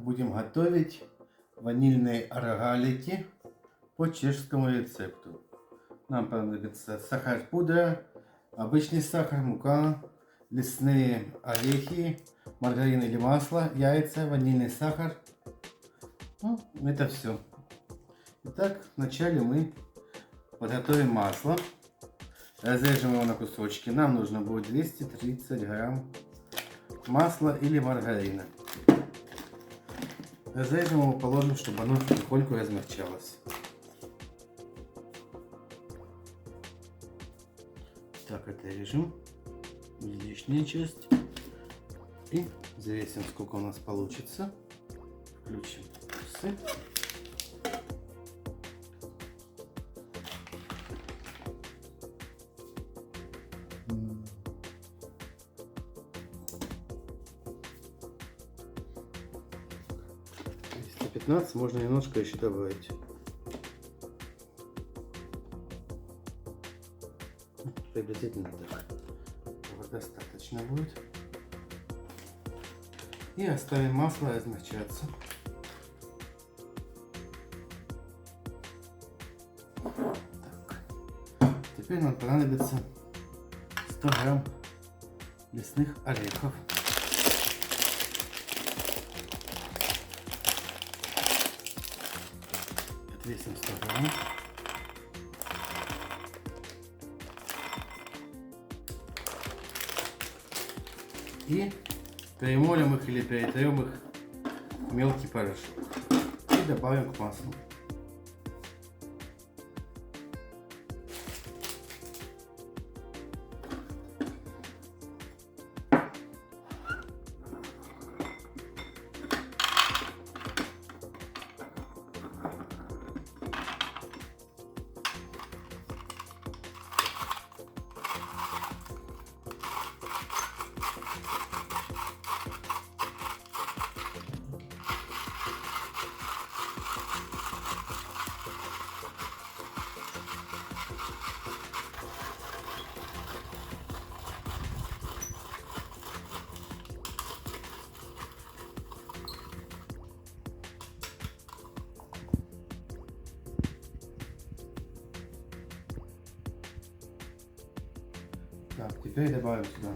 будем готовить ванильные рогалики по чешскому рецепту. Нам понадобится сахар-пудра, обычный сахар, мука, лесные орехи, маргарин или масло, яйца, ванильный сахар. Ну, это все. Итак, вначале мы подготовим масло. Разрежем его на кусочки. Нам нужно будет 230 грамм масла или маргарина. Разрежем его, положим, чтобы оно потихоньку размягчалось. Так, отрежем лишняя часть и взвесим, сколько у нас получится. Включим весы. Если 15, можно немножко еще добавить. Приблизительно так. Вот достаточно будет. И оставим масло размягчаться. Так. Теперь нам понадобится 100 грамм лесных орехов. Отвесим 100 грамм. И перемолим их или перетрем их в мелкий порошок. И добавим к маслу. Так, теперь добавим сюда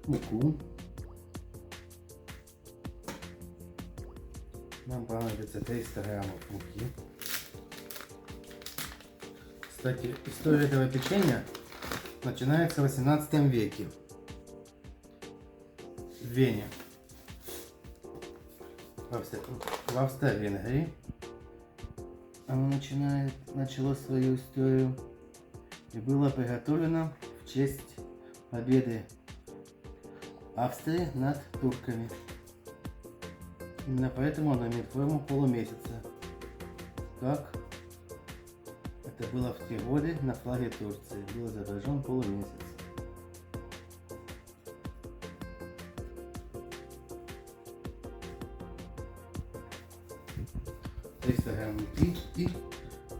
муку. Нам понадобится 300 граммов муки. Кстати, история этого печенья начинается в 18 веке в Вене, в Австро-Венгрии. Оно начало свою историю и было приготовлено в честь победы Австрии над турками. Именно поэтому оно имеет форму полумесяца, как это было в те годы на флаге Турции. Был изображен полумесяц. — 300 грамм муки и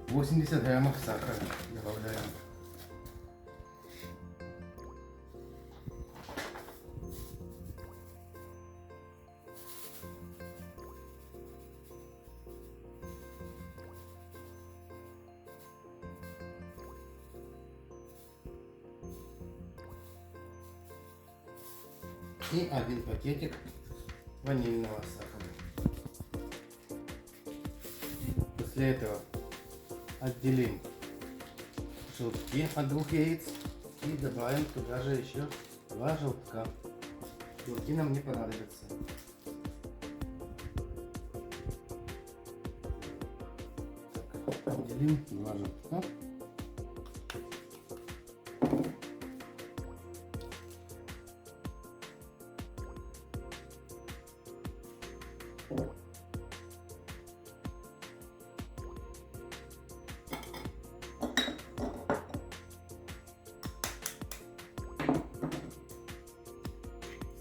80 граммов сахара добавляем. И 1 пакетик ванильного сахара. После этого отделим желтки от 2 яиц и добавим туда же еще 2 желтка. Желтки нам не понадобятся. Так, отделим 2 желтка.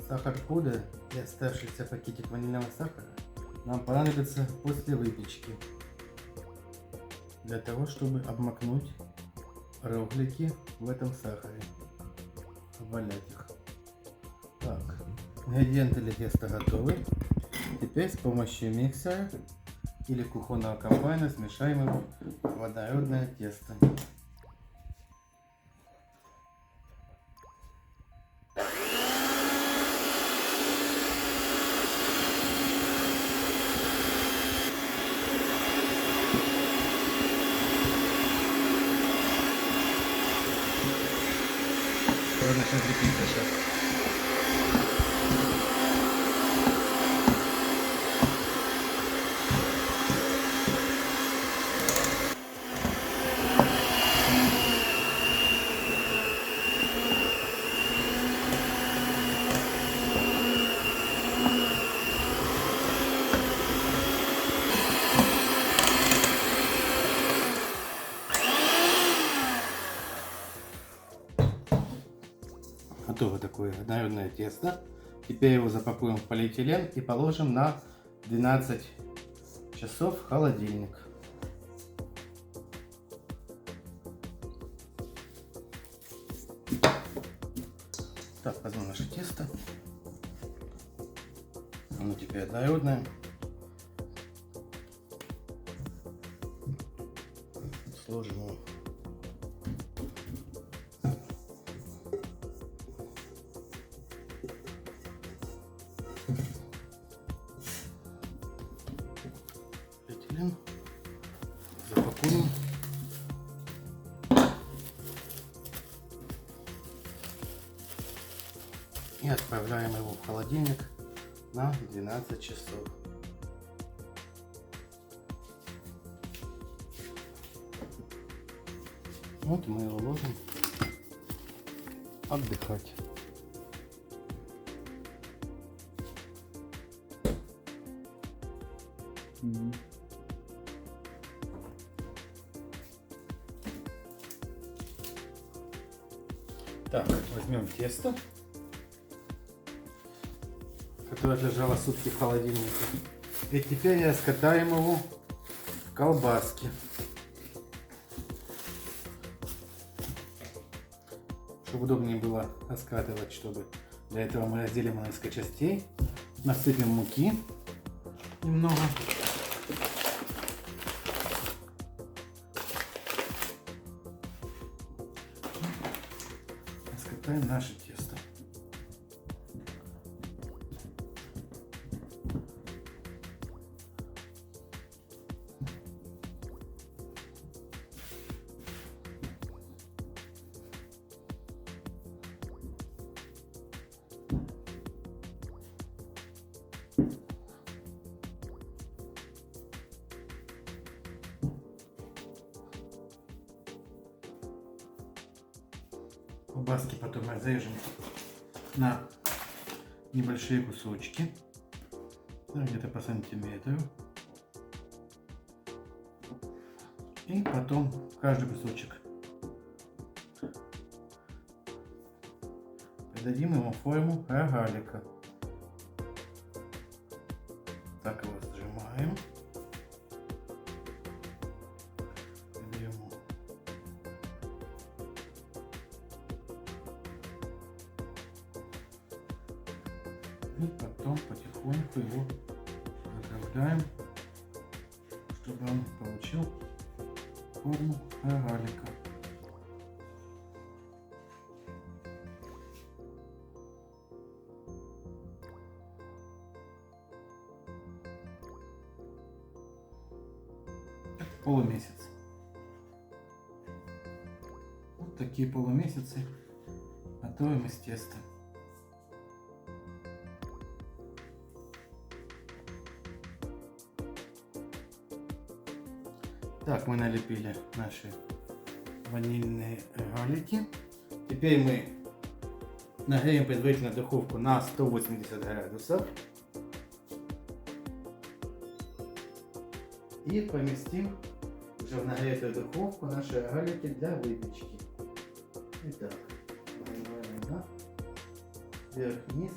Сахар-пудра и оставшийся пакетик ванильного сахара нам понадобится после выпечки, для того, чтобы обмакнуть рогалики в этом сахаре, обвалять их. Так, ингредиенты для теста готовы. Теперь с помощью миксера или кухонного комбайна смешаем его в однородное тесто. Начнет лепиться сейчас. Готово такое однородное тесто. Теперь его запакуем в полиэтилен и положим на 12 часов в холодильник. Так, возьму наше тесто. Оно теперь однородное. Сложим его. Запакуем. И отправляем его в холодильник на 12 часов. Вот мы его ложим отдыхать. Так, возьмем тесто, которое лежало сутки в холодильнике. И теперь раскатаем его в колбаски. Чтобы удобнее было раскатывать, чтобы для этого мы разделим на несколько частей. Насыпем муки немного. Раскатаем наше тесто. Колбаски потом разрежем на небольшие кусочки, где-то по сантиметру. И потом каждый кусочек придадим ему форму рогалика. Так его сжимаем. И потом потихоньку его закругляем, чтобы он получил форму рогалика. Это полумесяц. Вот такие полумесяцы готовим из теста. Так, мы налепили наши ванильные рогалики. Теперь мы нагреем предварительно духовку на 180 градусов. И поместим уже в нагретую духовку наши рогалики для выпечки. Итак, нагреваем вверх-вниз.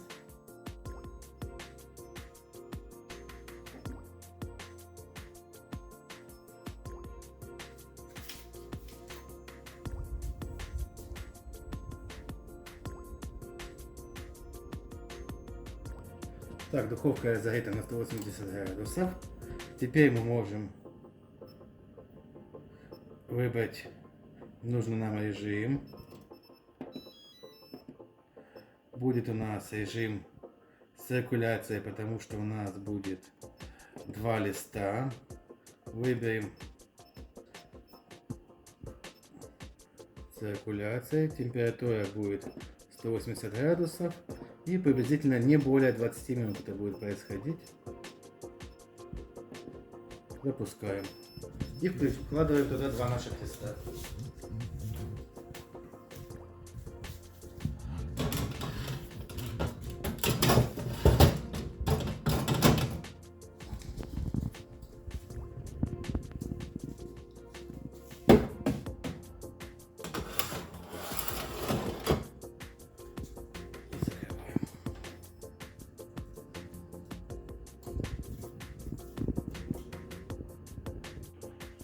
Так, духовка разогрета на 180 градусов. Теперь мы можем выбрать нужный нам режим. Будет у нас режим циркуляции, потому что у нас будет 2 листа. Выберем циркуляция. Температура будет 180 градусов. И приблизительно не более 20 минут это будет происходить. Запускаем. И вкладываем туда 2 наших листа.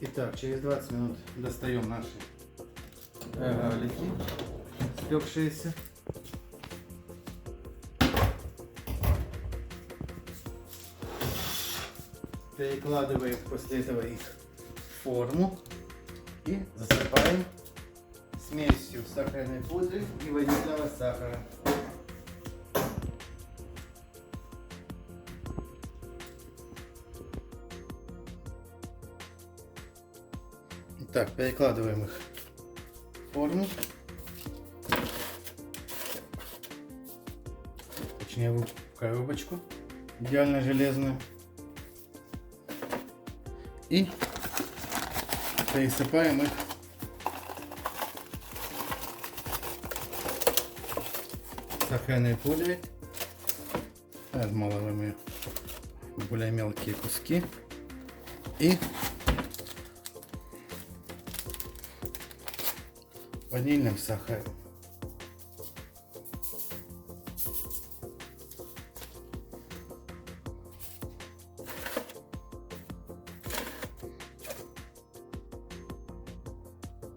Итак, через 20 минут достаем наши рогалики, спекшиеся. Перекладываем после этого их в форму и засыпаем смесью сахарной пудры и ванильного сахара. Так, перекладываем их в форму, точнее в коробочку, идеально железную, и пересыпаем их сахарной пудрой, размалываем ее в более мелкие куски и ванильным сахаром.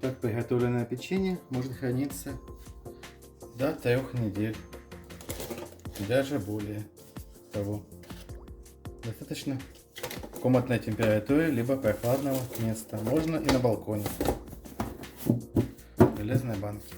Так приготовленное печенье может храниться до 3 недель, даже более того. Достаточно комнатной температуры, либо прохладного места. Можно и на балконе. Железной банки.